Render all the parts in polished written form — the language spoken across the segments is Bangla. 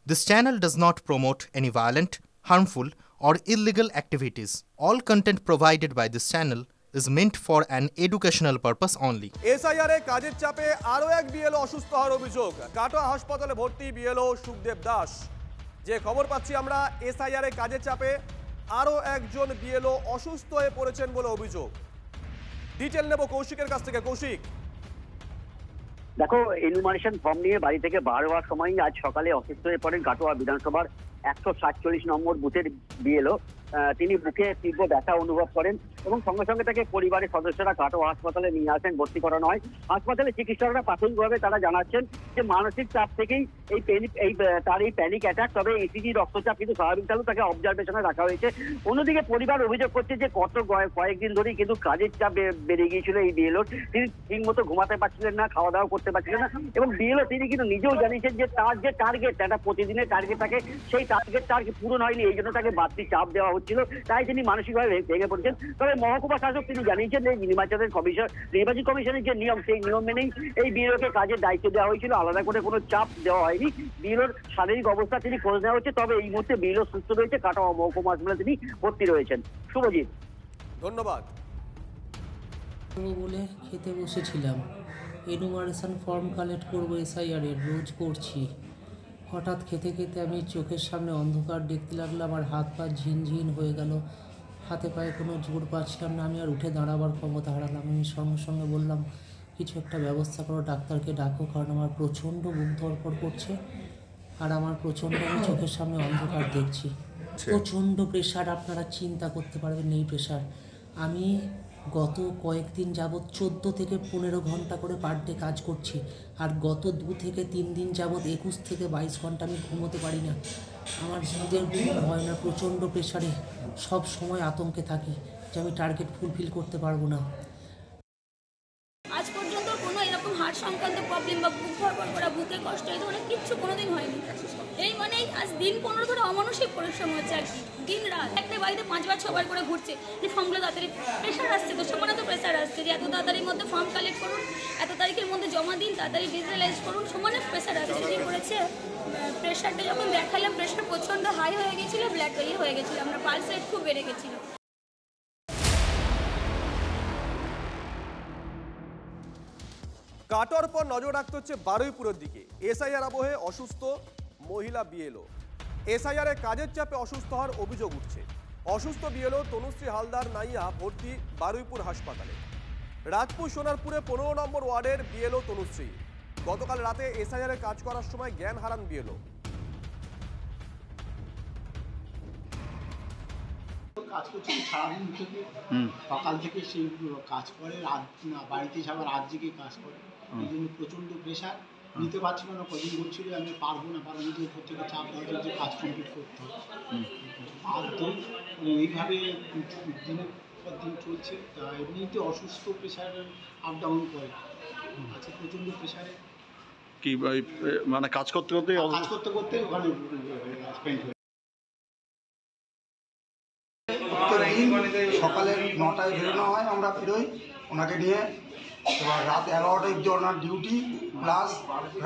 This channel does not promote any violent, harmful, or illegal activities. All content provided by this channel is meant for an educational purpose only. SIR এ কাজের চাপে আরও এক বিএলও অসুস্থ হওয়ার অভিযোগ। কাটোয়া হাসপাতালে ভর্তি বিএলও সুখদেব দাস। যে খবর পাচ্ছি আমরা, SIR এ কাজের চাপে আরও একজন বিএলও অসুস্থ হয়ে পড়েছেন বলে অভিযোগ। ডিটেল নেব কৌশিকের কাছ থেকে। কৌশিক, দেখো, এনুমারেশন ফর্ম নিয়ে বাড়ি থেকে বার হওয়ার সময় আজ সকালে অসুস্থ হয়ে পড়েন কাটোয়া বিধানসভার 147 নম্বর বুথের বিএলও। তিনি বুকে তীব্র ব্যথা অনুভব করেন এবং সঙ্গে সঙ্গে তাকে পরিবারের সদস্যরা কাটোয়া হাসপাতালে নিয়ে আসেন, ভর্তি করানো হয়। হাসপাতালে চিকিৎসকরা প্রাথমিকভাবে তারা জানাচ্ছেন যে মানসিক চাপ থেকেই তার এই প্যানিক অ্যাটাক। তবে ইসিজি রক্তচাপ কিন্তু স্বাভাবিক থাকলেও তাকে অবজারভেশনে রাখা হয়েছে। অন্যদিকে পরিবার অভিযোগ করছে যে কয়েকদিন ধরেই কিন্তু কাজের চাপ বেড়ে গিয়েছিল এই বিএলওর। তিনি ঠিকমতো ঘুমাতে পারছিলেন না, খাওয়া দাওয়া করতে পারছিলেন না এবং বিএলও তিনি কিন্তু নিজেও জানিয়েছেন যে তার যে টার্গেট, একটা প্রতিদিনের টার্গেট থাকে, সেই টার্গেট তার পূরণ হয়নি, এই জন্য তাকে বাড়তি চাপ দেওয়া হচ্ছিল, তাই তিনি মানসিকভাবে ভেঙে পড়ছেন। তবে মহকুমা শাসক তিনি জানিয়েছেন যে নির্বাচন কমিশনের যে নিয়ম, সেই নিয়ম মেনেই এই বিএলওকে কাজের দায়িত্ব দেওয়া হয়েছিল, আলাদা করে কোনো চাপ দেওয়া হয়নি। বিএলওর শারীরিক অবস্থা তিনি খোঁজ নেওয়া হচ্ছে। তবে এই মুহূর্তে বিএলও সুস্থ রয়েছে, কাটোয়া মহকুমা হাসপাতালে তিনি ভর্তি রয়েছেন। শুভজিৎ, ধন্যবাদ। বলে খেতে বসেছিলাম, এনুমারেশন ফর্ম কালেক্ট করবো SIR এর, রোজ করছি। হঠাৎ খেতে খেতে আমি চোখের সামনে অন্ধকার দেখতে লাগলাম, আর হাত পা ঝিনঝিন হয়ে গেল, হাতে পায়ে কোনো জোর পাচ্ছিলাম না, আমি আর উঠে দাঁড়াবার ক্ষমতা হারালাম। আমি সঙ্গে সঙ্গে বললাম কিছু একটা ব্যবস্থা করো, ডাক্তারকে ডাকো, কারণ আমার প্রচণ্ড বুক ধড়ফড় করছে আর আমার প্রচণ্ড চোখের সামনে অন্ধকার দেখছি। প্রচণ্ড প্রেশার, আপনারা চিন্তা করতে পারবেন এই প্রেশার। আমি গত কয়েকদিন যাবৎ 14 থেকে 15 ঘন্টা করে পার ডে কাজ করছি, আর গত 2 থেকে 3 দিন যাবৎ 21 থেকে 22 ঘন্টা আমি ঘুমোতে পারি না। আমার নিজের ঘুম হয় না, প্রচণ্ড প্রেশারে সব সময় আতঙ্কে থাকি যে আমি টার্গেট ফুলফিল করতে পারবো না। আজ পর্যন্ত কোনো এরকম হার্ট সংক্রান্ত প্রবলেম বা বুক ধড়ফড় করা, বুকে কষ্ট, এই ধরনের কিচ্ছু কোনোদিন হয়নি। এই মানে আজ দিন 15 ধরে অমানসিক পরিশ্রম হচ্ছে আর কি, দিন রাত। একটা বাড়িতে 5 বার 6 বার করে ঘুরছে যে ফর্মগুলো তাড়াতাড়ি, প্রেশার আসছে তো, সমানে তো প্রেশার আসছে যে এত তাড়াতাড়ির মধ্যে ফর্ম কালেক্ট করুন, এত তারিখের মধ্যে জমা দিন, তাড়াতাড়ি ডিজিটালাইজ করুন, সমানে প্রেশার আসছে। যে করেছে প্রেশারটা যখন দেখালাম, প্রেশার প্রচণ্ড হাই হয়ে গেছিলো, ব্লাড হয়ে গেছিলো, আমরা পালস রেট খুব বেড়ে গেছিলো। কাটোয়ার পর নজর রাখতে হচ্ছে বারুইপুরের দিকে। SIR আবহে অসুস্থ মহিলা বিএলও। SIR এ কাজের চাপে অসুস্থ হওয়ার অভিযোগ উঠছে। অসুস্থ বিএলও তনুশ্রী হালদার নাইয়া ভর্তি বারুইপুর হাসপাতালে। রাজপুর সোনারপুরে 15 নম্বর ওয়ার্ডের বিএলও তনুশ্রী গতকাল রাতে SIR এ কাজ করার সময় জ্ঞান হারান বিএলও। কাজ করছে সারাদিন থেকে, সকাল থেকে সে কাজ করে, রাত বাড়িতে এসে আবার রাত জেগে কাজ করে। এই জন্য প্রচণ্ড প্রেশার নিতে পারছিল না। কদিন বলছিল আমি পারবো না, কারণ নিজের উপর থেকে চাপ দেওয়া যে কাজ কমপ্লিট করতে হবে। আর তো এইভাবে দিনের পর দিন চলছে। এমনিতে অসুস্থ, প্রেশার আপ ডাউন করে, আজকে প্রচণ্ড প্রেশারে কি মানে কাজ করতে করতে ওখানে স্পেন্ড হয়ে। সকালে 9টায় বেরোনো হয়, আমরা বেরোই ওনাকে নিয়ে। এবার রাত 11টা অবধি ওনার ডিউটি, প্লাস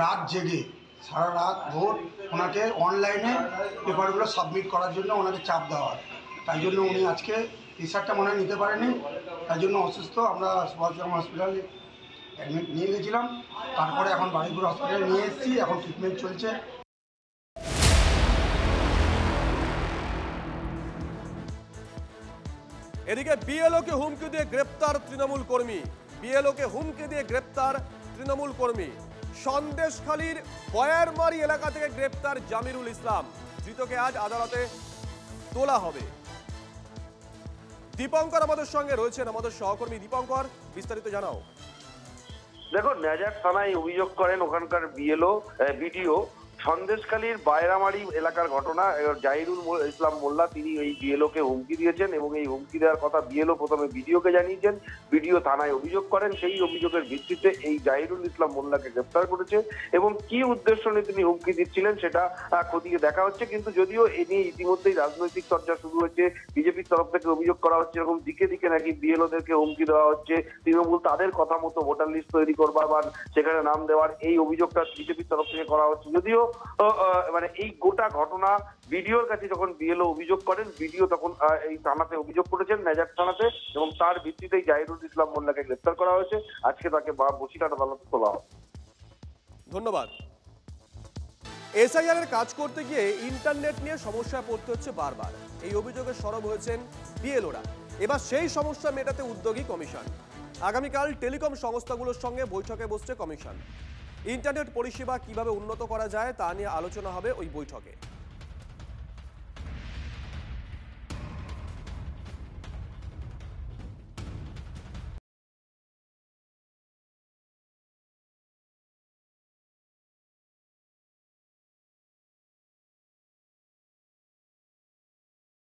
রাত জেগে সারা রাত ভোর ওনাকে অনলাইনে পেপারগুলো সাবমিট করার জন্য ওনাকে চাপ দেওয়া হয়। তাই জন্য উনি আজকে প্রেশারটা মনে হয় নিতে পারেনি, তাই জন্য অসুস্থ। আমরা সুভাষগ্রাম হসপিটালে অ্যাডমিট নিয়ে গেছিলাম, তারপরে এখন বারুইপুর হসপিটালে নিয়ে এসেছি, এখন ট্রিটমেন্ট চলছে। এদিকে বিএলওকে হুমকি দিয়ে গ্রেপ্তার তৃণমূল কর্মী। বিএলওকে হুমকি দিয়ে গ্রেপ্তার তৃণমূল কর্মী। সন্দেশখালীর বয়ারমারি এলাকা থেকে গ্রেপ্তার জামিরুল ইসলাম। ধৃতকে আজ আদালতে তোলা হবে। দীপঙ্কর আমাদের সঙ্গে রয়েছেন, আমাদের সহকর্মী। দীপঙ্কর, বিস্তারিত জানাও। দেখো, নেজার থানায় অভিযোগ করেন ওখানকার বিডিও। সন্দেশখালীর বায়রামারি এলাকার ঘটনা। জাহিরুল ইসলাম মোল্লা তিনি এই বিএলওকে হুমকি দিয়েছেন এবং এই হুমকি দেওয়ার কথা বিএলও প্রথমে বিডিওকে জানিয়েছেন। বিডিও থানায় অভিযোগ করেন, সেই অভিযোগের ভিত্তিতে এই জাহিরুল ইসলাম মোল্লাকে গ্রেপ্তার করেছে এবং কি উদ্দেশ্য নিয়ে তিনি হুমকি দিচ্ছিলেন সেটা খতিয়ে দেখা হচ্ছে। কিন্তু যদিও এ নিয়ে ইতিমধ্যেই রাজনৈতিক চর্চা শুরু হয়েছে, বিজেপির তরফ থেকে অভিযোগ করা হচ্ছে এরকম দিকে দিকে নাকি বিএলওদেরকে হুমকি দেওয়া হচ্ছে, তৃণমূল তাদের কথা মতো ভোটার লিস্ট তৈরি করবার বা সেখানে নাম দেওয়ার এই অভিযোগটা বিজেপির তরফ থেকে করা হচ্ছে। যদিও মানে এই গোটা ঘটনা বিডিওর কাছে যখন বিএলও অভিযোগ করেন, বিডিও তখন এই থানাতে অভিযোগ করেছেন, নেজার থানাতে, এবং তার ভিত্তিতেই জাহিরুল ইসলাম মোল্লাকে গ্রেপ্তার করা হয়েছে। আজকে তাকে বসিরহাট আদালতে তোলা হবে। ধন্যবাদ। এসআইআর এর কাজ করতে গিয়ে ইন্টারনেট নিয়ে সমস্যায় পড়তে হচ্ছে বারবার। এই অভিযোগে সরব হয়েছেন বিএলওরা। এবার সেই সমস্যা মেটাতে উদ্যোগী কমিশন। আগামীকাল টেলিকম সংস্থাগুলোর সঙ্গে বৈঠকে বসছে কমিশন। ইন্টারনেট পরিষেবা কিভাবে উন্নত করা যায় তা নিয়ে আলোচনা হবে ওই বৈঠকে।